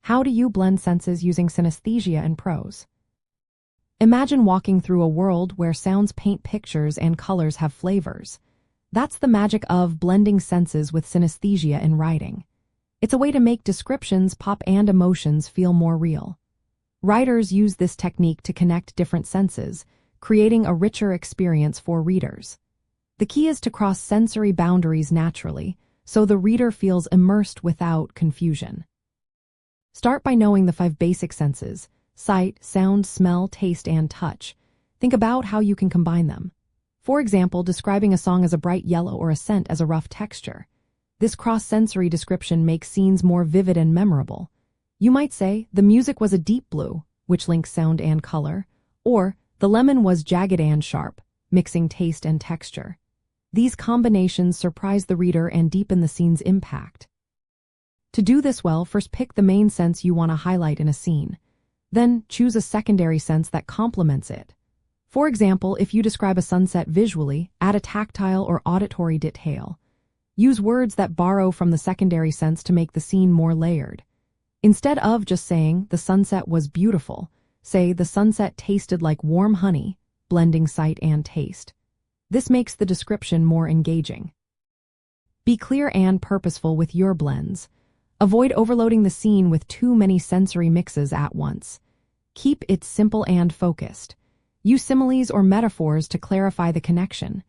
How do you blend senses using synesthesia and prose? Imagine walking through a world where sounds paint pictures and colors have flavors. That's the magic of blending senses with synesthesia in writing. It's a way to make descriptions pop and emotions feel more real. Writers use this technique to connect different senses, creating a richer experience for readers. The key is to cross sensory boundaries naturally, so the reader feels immersed without confusion. Start by knowing the 5 basic senses: sight, sound, smell, taste, and touch. Think about how you can combine them. For example, describing a song as a bright yellow or a scent as a rough texture. This cross-sensory description makes scenes more vivid and memorable. You might say, the music was a deep blue, which links sound and color, or the lemon was jagged and sharp, mixing taste and texture. These combinations surprise the reader and deepen the scene's impact. To do this well, first pick the main sense you want to highlight in a scene. Then choose a secondary sense that complements it. For example, if you describe a sunset visually, add a tactile or auditory detail. Use words that borrow from the secondary sense to make the scene more layered. Instead of just saying, the sunset was beautiful, say, the sunset tasted like warm honey, blending sight and taste. This makes the description more engaging. Be clear and purposeful with your blends. Avoid overloading the scene with too many sensory mixes at once. Keep it simple and focused. Use similes or metaphors to clarify the connection.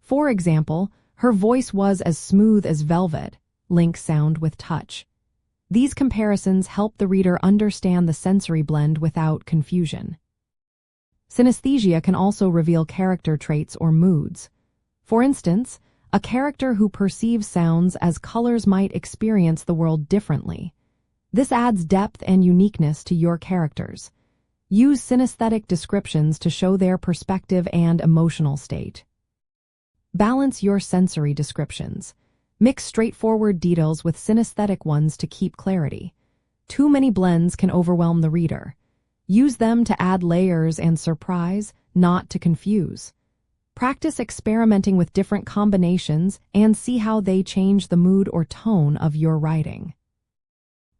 For example, her voice was as smooth as velvet, link sound with touch. These comparisons help the reader understand the sensory blend without confusion. Synesthesia can also reveal character traits or moods. For instance, a character who perceives sounds as colors might experience the world differently. This adds depth and uniqueness to your characters. Use synesthetic descriptions to show their perspective and emotional state. Balance your sensory descriptions. Mix straightforward details with synesthetic ones to keep clarity. Too many blends can overwhelm the reader. Use them to add layers and surprise, not to confuse. Practice experimenting with different combinations and see how they change the mood or tone of your writing.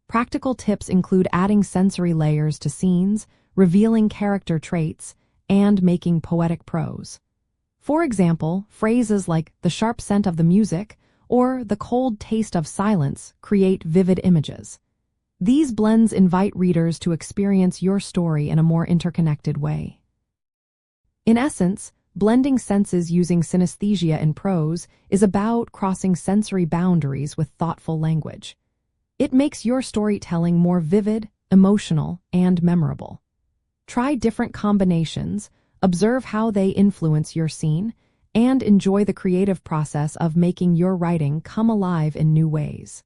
Practical tips include adding sensory layers to scenes, revealing character traits, and making poetic prose. For example, phrases like the sharp scent of the music or the cold taste of silence create vivid images. These blends invite readers to experience your story in a more interconnected way. In essence, blending senses using synesthesia in prose is about crossing sensory boundaries with thoughtful language. It makes your storytelling more vivid, emotional, and memorable. Try different combinations, observe how they influence your scene, and enjoy the creative process of making your writing come alive in new ways.